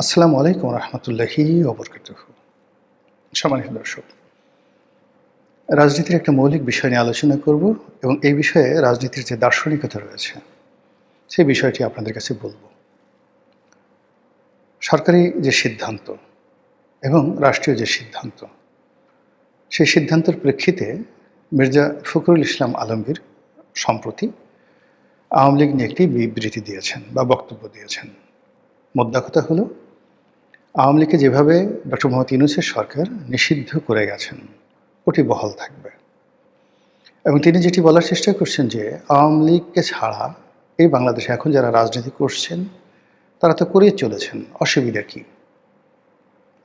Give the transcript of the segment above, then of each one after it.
আসসালামু আলাইকুম রহমতুল্লাহি ওবরকাতুহু। সম্মানিত দর্শক, রাজনীতির একটা মৌলিক বিষয় নিয়ে আলোচনা করব এবং এই বিষয়ে রাজনীতির যে দার্শনিকতা রয়েছে সেই বিষয়টি আপনাদের কাছে বলব। সরকারি যে সিদ্ধান্ত এবং রাষ্ট্রীয় যে সিদ্ধান্ত, সেই সিদ্ধান্তের প্রেক্ষিতে মির্জা ফখরুল ইসলাম আলমগীর সম্প্রতি আওয়ামী লীগ নিয়ে একটি বিবৃতি দিয়েছেন বা বক্তব্য দিয়েছেন। মোদ্দা কথা হলো, আওয়ামী লীগকে যেভাবে ডক্টর মোহাম্মদ ইউনূসের সরকার নিষিদ্ধ করে গেছেন ওটি বহাল থাকবে এবং তিনি যেটি বলার চেষ্টা করছেন যে আওয়ামী লীগকে ছাড়া এই বাংলাদেশে এখন যারা রাজনীতি করছেন তারা তো করেই চলেছেন, অসুবিধা কী?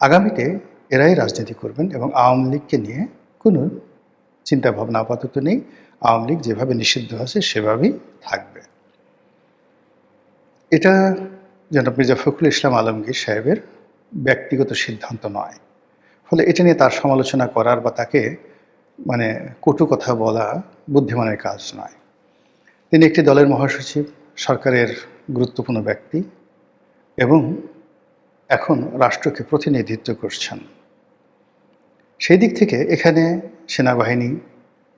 আগামীতে এরাই রাজনীতি করবেন এবং আওয়ামী লীগকে নিয়ে কোনো চিন্তাভাবনা আপাতত নেই। আওয়ামী লীগ যেভাবে নিষিদ্ধ আছে সেভাবেই থাকবে। এটা জনাব মির্জা ফখরুল ইসলাম আলমগীর সাহেবের ব্যক্তিগত সিদ্ধান্ত নয়, ফলে এটা নিয়ে তার সমালোচনা করার বা তাকে কটু কথা বলা বুদ্ধিমানের কাজ নয়। তিনি একটি দলের মহাসচিব, সরকারের গুরুত্বপূর্ণ ব্যক্তি এবং এখন রাষ্ট্রকে প্রতিনিধিত্ব করছেন। সেই দিক থেকে এখানে সেনাবাহিনী,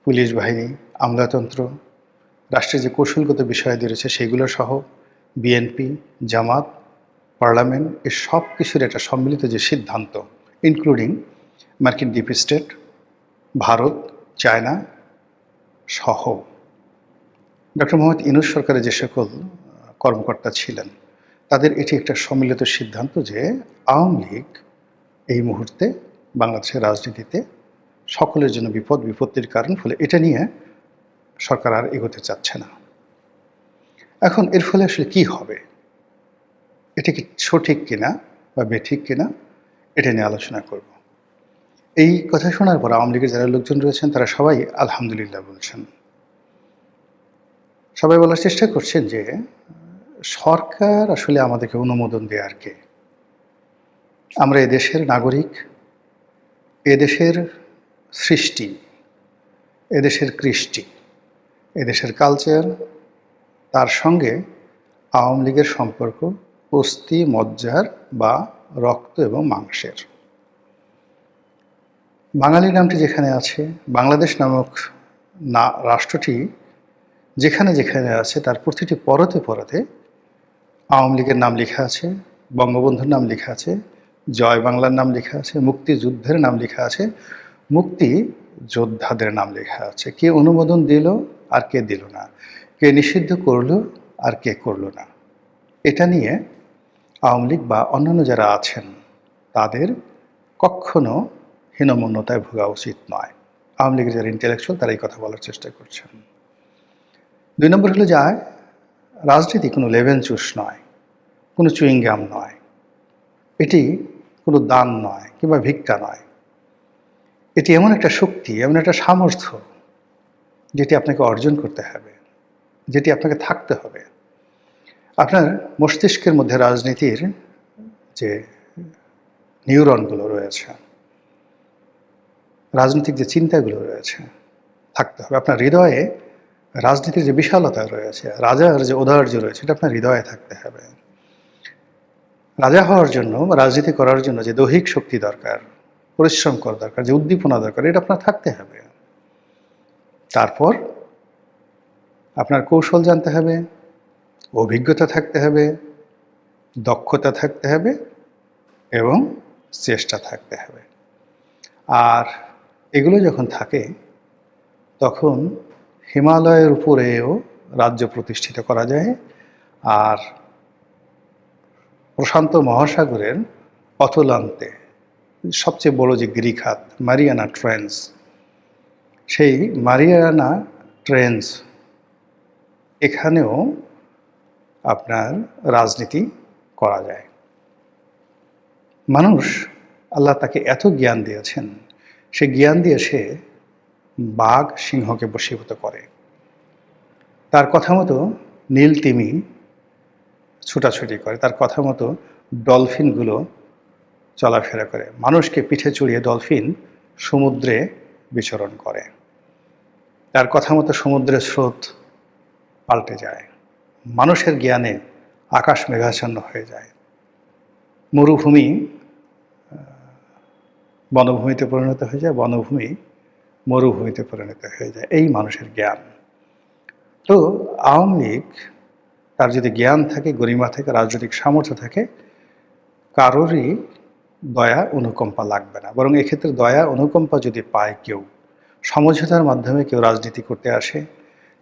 পুলিশ বাহিনী, আমলাতন্ত্র, রাষ্ট্রের যে কৌশলগত বিষয়াদি রয়েছে সেগুলো সহ বিএনপি, জামাত, পার্লামেন্ট, এ সব কিছুর একটা সম্মিলিত যে সিদ্ধান্ত, ইনক্লুডিং মার্কিন ডিপ স্টেট, ভারত, চায়না সহ ডক্টর মোহাম্মদ ইউনূস সরকারের যে সকল কর্মকর্তা ছিলেন তাদের এটি একটা সম্মিলিত সিদ্ধান্ত যে আওয়ামী লীগ এই মুহূর্তে বাংলাদেশের রাজনীতিতে সকলের জন্য বিপত্তির কারণ, ফলে এটা নিয়ে সরকার আর এগোতে চাচ্ছে না। এখন এর ফলে আসলে কি হবে, এটা কি সঠিক কিনা বা বেঠিক কিনা, এটা নিয়ে আলোচনা করব। এই কথা শোনার পর আওয়ামী লীগের যারা লোকজন রয়েছেন তারা সবাই আলহামদুলিল্লাহ বলছেন। সবাই বলার চেষ্টা করছেন যে সরকার আসলে আমাদেরকে অনুমোদন দেয়ার কে? আমরা এদেশের নাগরিক, এদেশের সৃষ্টি, এদেশের কৃষ্টি, এদেশের কালচার, তার সঙ্গে আওয়ামী লীগের সম্পর্ক অস্থি মজ্জার বা রক্ত এবং মাংসের। বাঙালি নামটি যেখানে আছে, বাংলাদেশ নামক রাষ্ট্রটি যেখানে যেখানে আছে, তার প্রতিটি পরতে পরতে আওয়ামী লীগের নাম লেখা আছে, বঙ্গবন্ধুর নাম লেখা আছে, জয় বাংলার নাম লেখা আছে, মুক্তিযুদ্ধের নাম লেখা আছে, মুক্তি যোদ্ধাদের নাম লেখা আছে। কে অনুমোদন দিল আর কে দিল না, কে নিষিদ্ধ করলো আর কে করলো না, এটা নিয়ে আওয়ামী লীগ বা অন্যান্য যারা আছেন তাদের কখনো হীনমন্যতায় ভোগা উচিত নয়। আওয়ামী লীগের যারা ইন্টেলেকচুয়াল তারা এই কথা বলার চেষ্টা করছেন। 2 নম্বর হলো যায়, রাজনীতি কোনো লেভেন চুষ নয়, কোনো চুইংগাম নয়, এটি কোনো দান নয় কিংবা ভিক্ষা নয়। এটি এমন একটা শক্তি, এমন একটা সামর্থ্য যেটি আপনাকে অর্জন করতে হবে, যেটি আপনাকে থাকতে হবে। আপনার মস্তিষ্কের মধ্যে রাজনীতির যে নিউরনগুলো রয়েছে, রাজনৈতিক যে চিন্তাগুলো রয়েছে থাকতে হবে। আপনার হৃদয়ে রাজনীতির যে বিশালতা রয়েছে, রাজার যে ঔদার্য রয়েছে, এটা আপনার হৃদয়ে থাকতে হবে। রাজা হওয়ার জন্য, রাজনীতি করার জন্য যে দৈহিক শক্তি দরকার, পরিশ্রম করা দরকার, যে উদ্দীপনা দরকার, এটা আপনার থাকতে হবে। তারপর আপনার কৌশল জানতে হবে, অভিজ্ঞতা থাকতে হবে, দক্ষতা থাকতে হবে এবং চেষ্টা থাকতে হবে। আর এগুলো যখন থাকে তখন হিমালয়ের উপরেও রাজ্য প্রতিষ্ঠিত করা যায়। আর প্রশান্ত মহাসাগরের অতলান্তে সবচেয়ে বড় যে গিরিখাত মারিয়ানা ট্রেঞ্চ, সেই মারিয়ানা ট্রেঞ্চ এখানেও আপনার রাজনীতি করা যায়। মানুষ, আল্লাহ তাকে এত জ্ঞান দিয়েছেন, সে জ্ঞান দিয়ে সে বাঘ সিংহকে বশীভূত করে। তার কথা মতো নীল তিমি ছুটাছুটি করে, তার কথা মতো ডলফিনগুলো চলাফেরা করে, মানুষকে পিঠে চড়িয়ে ডলফিন সমুদ্রে বিচরণ করে, তার কথা মতো সমুদ্রের স্রোত পাল্টে যায়, মানুষের জ্ঞানে আকাশ মেঘাচ্ছন্ন হয়ে যায়। মরুভূমি বনভূমিতে পরিণত হয়ে যায়, বনভূমি মরুভূমিতে পরিণত হয়ে যায়, এই মানুষের জ্ঞান। তো আওয়ামী লীগ, তার যদি জ্ঞান থাকে, গরিমা থাকে, রাজনৈতিক সামর্থ্য থাকে, কারোরই দয়া অনুকম্পা লাগবে না। বরং এক্ষেত্রে দয়া অনুকম্পা যদি পায় কেউ, সমঝোতার মাধ্যমে কেউ রাজনীতি করতে আসে,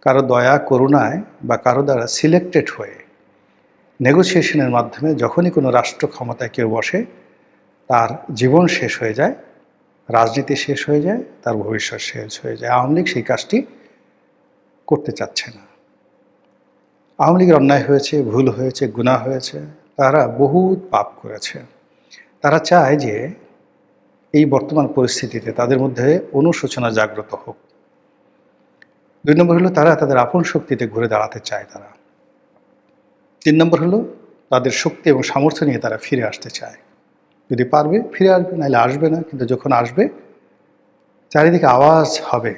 কারো দয়া করুণায় বা কারো দ্বারা সিলেক্টেড হয়ে নেগোসিয়েশনের মাধ্যমে যখনই কোনো রাষ্ট্র ক্ষমতায় কেউ বসে, তার জীবন শেষ হয়ে যায়, রাজনীতি শেষ হয়ে যায়, তার ভবিষ্যৎ শেষ হয়ে যায়। আওয়ামী লীগ সেই কাজটি করতে চাচ্ছে না। আওয়ামী লীগের অন্যায় হয়েছে, ভুল হয়েছে, গুনাহ হয়েছে, তারা বহুত পাপ করেছে। তারা চায় যে এই বর্তমান পরিস্থিতিতে তাদের মধ্যে অনুশোচনা জাগ্রত হোক। 2 নম্বর হলো তারা তাদের আপন শক্তিতে ঘুরে দাঁড়াতে চায় তারা। 3 নম্বর হলো তাদের শক্তি এবং সামর্থ্য নিয়ে তারা ফিরে আসতে চায়। যদি পারবে ফিরে আসবে, নাহলে আসবে না। কিন্তু যখন আসবে, চারিদিকে আওয়াজ হবে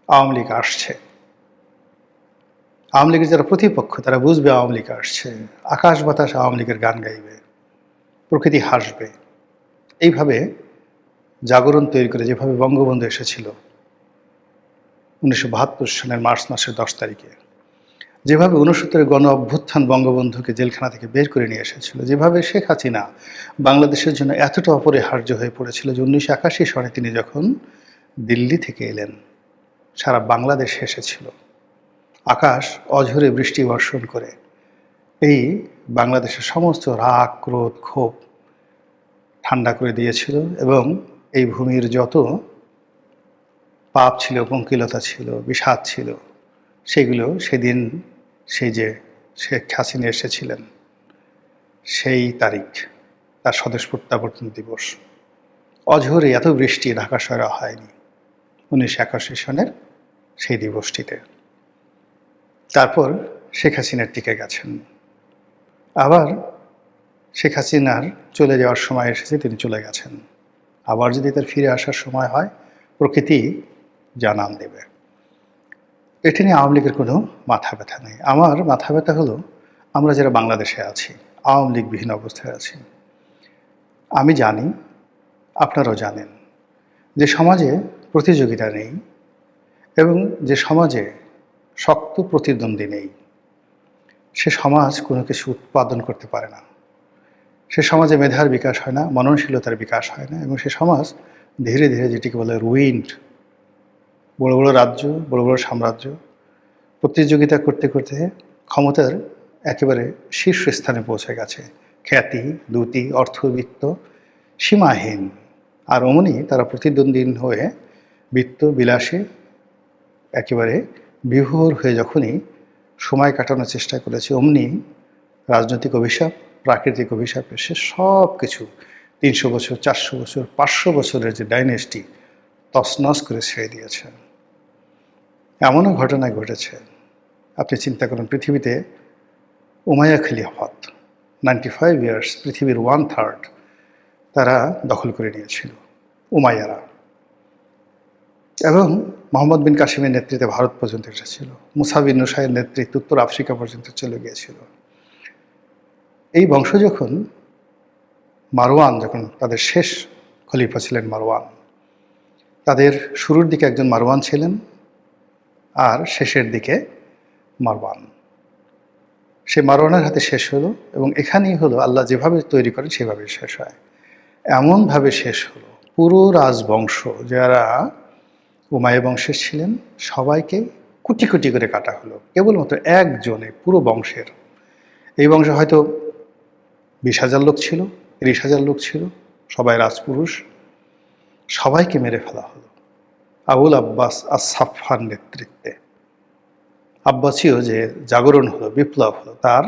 আওয়ামী লীগ আসছে। আওয়ামী লীগের যারা প্রতিপক্ষ তারা বুঝবে আওয়ামী লীগ আসছে, আকাশ বাতাস আওয়ামী লীগের গান গাইবে, প্রকৃতি হাসবে। এইভাবে জাগরণ তৈরি করে, যেভাবে বঙ্গবন্ধু এসেছিল 1972 সালের মার্চ মাসের 10 তারিখে, যেভাবে 69-এর গণ অভ্যুত্থান বঙ্গবন্ধুকে জেলখানা থেকে বের করে নিয়ে এসেছিল, যেভাবে শেখ হাসিনা বাংলাদেশের জন্য এতটা অপরিহার্য হয়ে পড়েছিল যে 1981 সালে তিনি যখন দিল্লি থেকে এলেন, সারা বাংলাদেশ এসেছিল। আকাশ অঝরে বৃষ্টি বর্ষণ করে এই বাংলাদেশের সমস্ত রাগ, ক্রোধ, ক্ষোভ ঠান্ডা করে দিয়েছিল এবং এই ভূমির যত পাপ ছিল, পঙ্কিলতা ছিল, বিষাদ ছিল, সেগুলো সেদিন সেই যে শেখ হাসিনা এসেছিলেন সেই তারিখ, তার স্বদেশ প্রত্যাবর্তন দিবস, অঝরে এত বৃষ্টি ঢাকা শহরে হয়নি 1981 সনের সেই দিবসটিতে। তারপর শেখ হাসিনার টিকে গেছেন। আবার শেখ হাসিনার চলে যাওয়ার সময় এসেছে, তিনি চলে গেছেন। আবার যদি তার ফিরে আসার সময় হয়, প্রকৃতি জানান দেবে। এটি নিয়ে আওয়ামী লীগের কোনো মাথা ব্যথা নেই। আমার মাথা ব্যথা হলো আমরা যারা বাংলাদেশে আছি, আওয়ামী লীগবিহীন অবস্থায় আছি। আমি জানি, আপনারাও জানেন, যে সমাজে প্রতিযোগিতা নেই এবং যে সমাজে শক্ত প্রতিদ্বন্দ্বী নেই, সে সমাজ কোনো কিছু উৎপাদন করতে পারে না। সে সমাজে মেধার বিকাশ হয় না, মননশীলতার বিকাশ হয় না, এবং সে সমাজ ধীরে ধীরে যেটিকে বলে রুইন্ড। বড় বড় রাজ্য, বড় বড় সাম্রাজ্য প্রতিযোগিতা করতে করতে ক্ষমতার একেবারে শীর্ষস্থানে পৌঁছে গেছে। খ্যাতি, দ্যুতি, অর্থবিত্ত সীমাহীন। আর অমনি তারা প্রতিদ্বন্দ্বী হয়ে বিত্ত বিলাসে একেবারে বিভোর হয়ে যখনই সময় কাটানোর চেষ্টা করেছে, অমনি রাজনৈতিক অভিশাপ, প্রাকৃতিক অভিশাপ এসে সব কিছু 300 বছর, 400 বছর, 500 বছরের যে ডাইনেস্টি তছনছ করে ছেড়ে দিয়েছে। এমনও ঘটনা ঘটেছে, আপনি চিন্তা করুন, পৃথিবীতে উমাইয়া খিলাফত 95 ইয়ার্স, পৃথিবীর 1/3 তারা দখল করে নিয়েছিল উমাইয়ারা, এবং মোহাম্মদ বিন কাসিমের নেতৃত্বে ভারত পর্যন্ত এসেছিল। মুসা বিন নুসাইয়ের নেতৃত্বে উত্তর আফ্রিকা পর্যন্ত চলে গিয়েছিল। এই বংশ যখন মারওয়ান, যখন তাদের শেষ খলিফা ছিলেন মারওয়ান, তাদের শুরুর দিকে একজন মারওয়ান ছিলেন আর শেষের দিকে মারওয়ান। সে মারওয়ানের হাতে শেষ হলো, এবং এখানেই হলো আল্লাহ যেভাবে তৈরি করেন সেভাবে শেষ হয়। এমনভাবে শেষ হলো, পুরো রাজবংশ যারা উমাইয়া বংশের ছিলেন সবাইকে কুটি কুটি করে কাটা হলো, কেবলমাত্র একজনে পুরো বংশের। এই বংশে হয়তো 20,000 লোক ছিল, 30,000 লোক ছিল, সবাই রাজপুরুষ, সবাইকে মেরে ফেলা হলো আবুল আব্বাস আস-সাফফার নেতৃত্বে। আব্বাসীয় যে জাগরণ হলো, বিপ্লব হলো, তার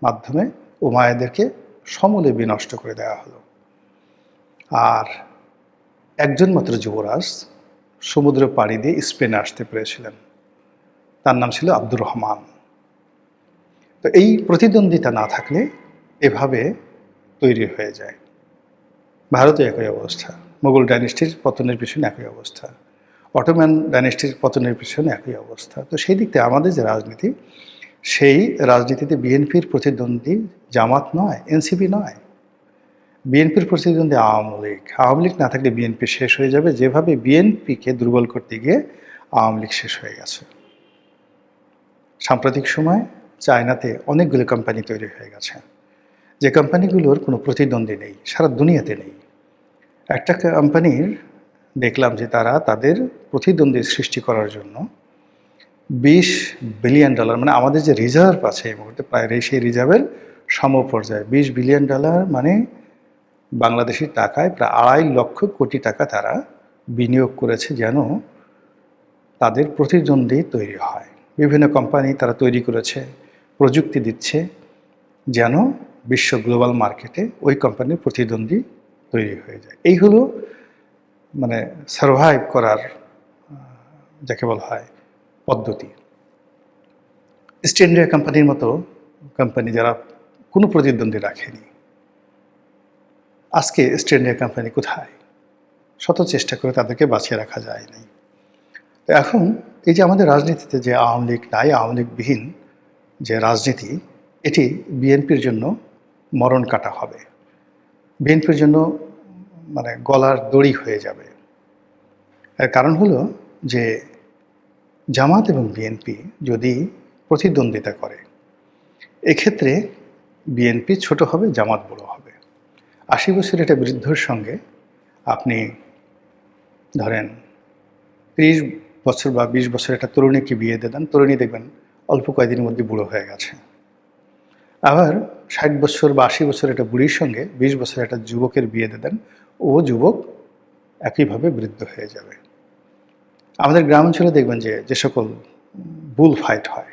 মাধ্যমে উমাইয়াদেরকে সমূলে বিনষ্ট করে দেওয়া হলো। আর একজন মাত্র যুবরাজ সমুদ্র পাড়ি দিয়ে স্পেনে আসতে পেরেছিলেন, তার নাম ছিল আব্দুর রহমান। তো এই প্রতিদ্বন্দ্বিতা না থাকলে এভাবে তৈরি হয়ে যায়। ভারতে একই অবস্থা, মোগল ডাইনেস্টির পতনের পিছনে একই অবস্থা, অটোম্যান ডাইনেস্টির পতনের পিছনে একই অবস্থা। তো সেই দিক থেকে আমাদের যে রাজনীতি, সেই রাজনীতিতে বিএনপির প্রতিদ্বন্দ্বী জামাত নয়, এনসিপি নয়, বিএনপির প্রতিদ্বন্দ্বী আওয়ামী লীগ না থাকলে বিএনপি শেষ হয়ে যাবে, যেভাবে বিএনপিকে দুর্বল করতে গিয়ে আওয়ামী লীগ শেষ হয়ে গেছে। সাম্প্রতিক সময় চায়নাতে অনেকগুলো কোম্পানি তৈরি হয়ে গেছে, যে কোম্পানিগুলোর কোনো প্রতিদ্বন্দ্বী নেই, সারা দুনিয়াতে নেই। একটা কোম্পানির দেখলাম যে তারা তাদের প্রতিদ্বন্দ্বী সৃষ্টি করার জন্য $20 বিলিয়ন, মানে আমাদের যে রিজার্ভ আছে এই মুহূর্তে প্রায় সেই রিজার্ভের সমপর্যায়ে $20 বিলিয়ন, মানে বাংলাদেশি টাকায় প্রায় 2.5 লক্ষ কোটি টাকা তারা বিনিয়োগ করেছে যেন তাদের প্রতিদ্বন্দ্বী তৈরি হয়। বিভিন্ন কোম্পানি তারা তৈরি করেছে, প্রযুক্তি দিচ্ছে যেন বিশ্ব গ্লোবাল মার্কেটে ওই কোম্পানির প্রতিদ্বন্দ্বী তৈরি হয়ে যায়। এই হলো মানে সারভাইভ করার যাকে বলা হয় পদ্ধতি। ইস্ট ইন্ডিয়া কোম্পানির মতো কোম্পানি যারা কোনো প্রতিদ্বন্দ্বী রাখেনি, আজকে ইস্ট ইন্ডিয়া কোম্পানি কোথায়? শত চেষ্টা করে তাদেরকে বাঁচিয়ে রাখা যায়নি। তো এখন এই যে আমাদের রাজনীতিতে যে আওয়ামী লীগ নাই, আওয়ামী লীগবিহীন যে রাজনীতি, এটি বিএনপির জন্য মরণ কাটা হবে, বিএনপির জন্য মানে গলার দড়ি হয়ে যাবে। এর কারণ হলো যে জামাত এবং বিএনপি যদি প্রতিদ্বন্দ্বিতা করে, এক্ষেত্রে বিএনপি ছোট হবে, জামাত বড় হবে। 80 বছরের একটা বৃদ্ধর সঙ্গে আপনি ধরেন 30 বছর বা 20 বছরের একটা তরুণীকে বিয়ে দেন, তরুণী দেখবেন অল্প কয়েকদিনের মধ্যে বুড়ো হয়ে গেছে। আবার 60 বছর বা 80 বছরের একটা বুড়ির সঙ্গে 20 বছরের একটা যুবকের বিয়ে দেন, ও যুবক একইভাবে বৃদ্ধ হয়ে যাবে। আমাদের গ্রাম অঞ্চলে দেখবেন যে সকল বুল ফাইট হয়,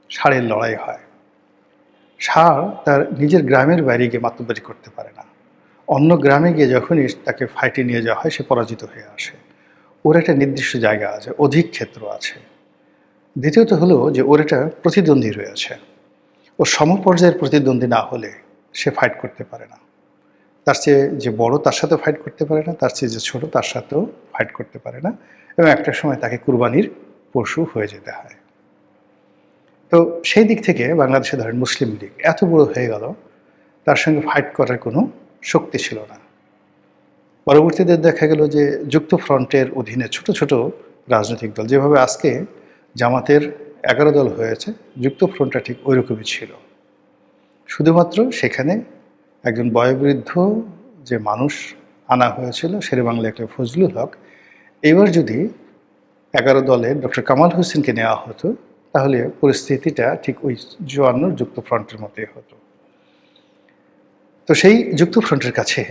ষাঁড়ের লড়াই হয়, ষাঁড় তার নিজের গ্রামের বাইরে গিয়ে মাতব্বরি করতে পারে না, অন্য গ্রামে গিয়ে যখনই তাকে ফাইটে নিয়ে যাওয়া হয় সে পরাজিত হয়ে আসে। ওর একটা নির্দিষ্ট জায়গা আছে, অধিক ক্ষেত্র আছে। দ্বিতীয়ত হলো যে ওর একটা প্রতিদ্বন্দ্বী রয়েছে, ও সমপর্যায়ের প্রতিদ্বন্দ্বী না হলে সে ফাইট করতে পারে না। তার চেয়ে যে বড় তার সাথে ফাইট করতে পারে না, তার চেয়ে যে ছোট তার সাথেও ফাইট করতে পারে না, এবং একটা সময় তাকে কুরবানির পশু হয়ে যেতে হয়। তো সেই দিক থেকে বাংলাদেশে ধরেন মুসলিম লীগ এত বড় হয়ে গেল, তার সঙ্গে ফাইট করার কোনো শক্তি ছিল না। পরবর্তীতে দেখা গেল যে যুক্ত ফ্রন্টের অধীনে ছোট ছোট রাজনৈতিক দল, যেভাবে আজকে জামাতের 11 দল হয়েছে, যুক্ত ফ্রন্টটা ঠিক ওই রকমই ছিল। শুধুমাত্র সেখানে একজন বয়োবৃদ্ধ যে মানুষ আনা হয়েছিল, শেরেবাংলা একটা ফজলুল হক, এবার যদি 11 দলে ডক্টর কামাল হোসেনকে নেওয়া হতো তাহলে পরিস্থিতিটা ঠিক ওই 54 যুক্ত ফ্রন্টের মতোই হতো। তো সেই যুক্ত ফ্রন্টের কাছে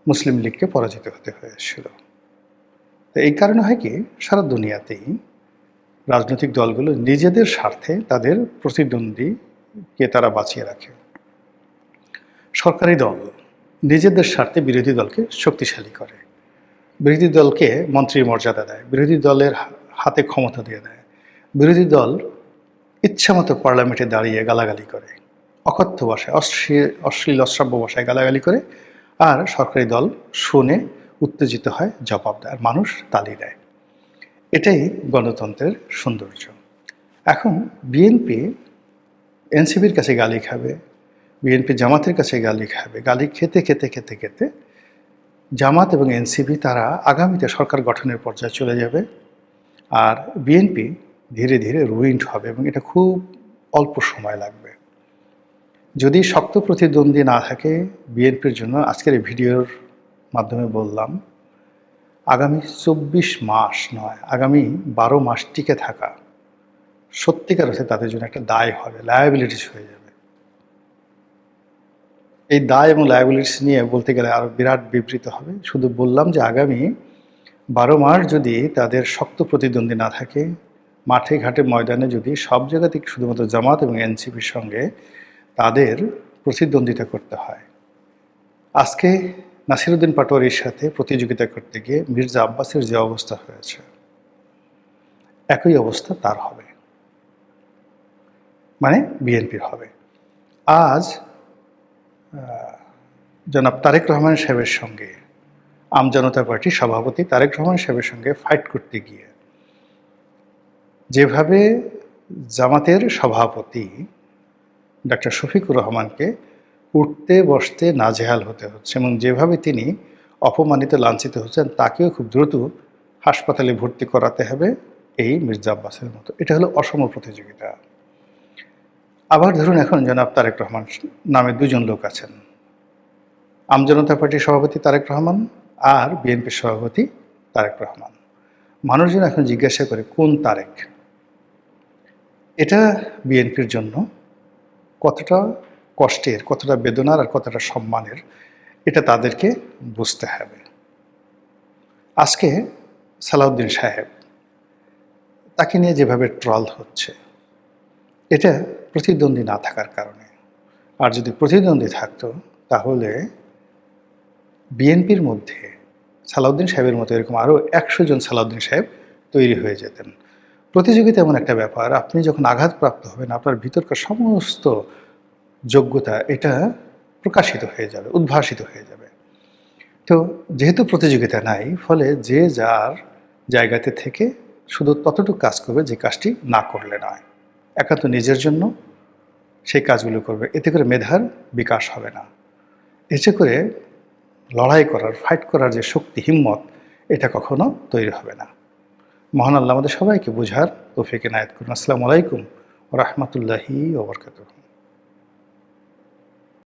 মুসলিম লীগকে পরাজিত হতে হয়েছিল। তো এই কারণে হয় কি, সারা দুনিয়াতেই রাজনৈতিক দলগুলো নিজেদের স্বার্থে তাদের প্রতিদ্বন্দ্বীকে তারা বাঁচিয়ে রাখে। সরকারি দল নিজেদের স্বার্থে বিরোধী দলকে শক্তিশালী করে, বিরোধী দলকে মন্ত্রীর মর্যাদা দেয়, বিরোধী দলের হাতে ক্ষমতা দিয়ে দেয়, বিরোধী দল ইচ্ছামতো পার্লামেন্টে দাঁড়িয়ে গালাগালি করে, অকথ্য ভাষায় অশ্লীল অশ্রাব্য ভাষায় গালাগালি করে, আর সরকারি দল শুনে উত্তেজিত হয়, জবাব দেয়, আর মানুষ তালি দেয়। এটাই গণতন্ত্রের সৌন্দর্য। এখন বিএনপি এনসিপির কাছে গালি খাবে, বিএনপি জামাতের কাছে গালি খাবে, গালি খেতে খেতে খেতে খেতে জামাত এবং এনসিপি তারা আগামীতে সরকার গঠনের পর্যায়ে চলে যাবে, আর বিএনপি ধীরে ধীরে রুইন্ড হবে, এবং এটা খুব অল্প সময় লাগবে। যদি শক্ত প্রতিদ্বন্দ্বী না থাকে বিএনপির জন্য, আজকের এই ভিডিওর মাধ্যমে বললাম, আগামী 24 মাস নয়, আগামী 12 মাস টিকে থাকা সত্যিকার অর্থে তাদের জন্য একটা দায় হবে, লায়াবিলিটিস হয়ে যাবে। এই দায় এবং লায়াবিলিটিস নিয়ে বলতে গেলে আরও বিরাট বিবৃত হবে। শুধু বললাম যে আগামী 12 মাস যদি তাদের শক্ত প্রতিদ্বন্দ্বী না থাকে, মাঠে ঘাটে ময়দানে যদি সব জায়গা থেকে শুধুমাত্র জামাত এবং এনসিপির সঙ্গে তাদের প্রতিদ্বন্দ্বিতা করতে হয়। আজকে নাসিরউদ্দিন পাটোয়ারির সাথে প্রতিযোগিতা করতে গিয়ে মির্জা আব্বাসের যে অবস্থা হয়েছে, একই অবস্থা তার হবে, মানে বিএনপির হবে। আজ জনাব তারেক রহমান সাহেবের সঙ্গে, আম জনতা পার্টির সভাপতি তারেক রহমান সাহেবের সঙ্গে ফাইট করতে গিয়ে যেভাবে জামাতের সভাপতি ডক্টর শফিকুর রহমানকে উঠতে বসতে নাজেহাল হতে হচ্ছে, এবং যেভাবে তিনি অপমানিত লাঞ্ছিত হচ্ছেন তাকেও খুব দ্রুত হাসপাতালে ভর্তি করাতে হবে এই মির্জা আব্বাসের মতো। এটা হলো অসম প্রতিযোগিতা। আবার ধরুন, এখন জনাব তারেক রহমান নামে দুজন লোক আছেন, আমজনতা পার্টির সভাপতি তারেক রহমান আর বিএনপির সভাপতি তারেক রহমান। মানুষজন এখন জিজ্ঞাসা করে কোন তারেক। এটা বিএনপির জন্য কতটা কষ্টের, কতটা বেদনার আর কতটা সম্মানের, এটা তাদেরকে বুঝতে হবে। আজকে সালাউদ্দিন সাহেব, তাকে নিয়ে যেভাবে ট্রল হচ্ছে, এটা প্রতিদ্বন্দ্বী না থাকার কারণে। আর যদি প্রতিদ্বন্দ্বী থাকতো তাহলে বিএনপির মধ্যে সালাউদ্দিন সাহেবের মতো এরকম আরও 100 জন সালাউদ্দিন সাহেব তৈরি হয়ে যেতেন। প্রতিযোগিতা এমন একটা ব্যাপার, আপনি যখন আঘাতপ্রাপ্ত হবেন আপনার ভিতরকার সমস্ত যোগ্যতা এটা প্রকাশিত হয়ে যাবে, উদ্ভাসিত হয়ে যাবে। তো যেহেতু প্রতিযোগিতা নাই, ফলে যে যার জায়গাতে থেকে শুধু ততটুকু কাজ করবে যে কাজটি না করলে নয়, একান্ত নিজের জন্য সেই কাজগুলো করবে। এতে করে মেধার বিকাশ হবে না, এতে করে লড়াই করার, ফাইট করার যে শক্তি, হিম্মত, এটা কখনো তৈরি হবে না। মহান আল্লাহ আমাদের সবাইকে বুঝার তৌফিক এনায়েত করুন। আসসালামু আলাইকুম ওয়া রাহমাতুল্লাহি ওয়া বারাকাতুহু।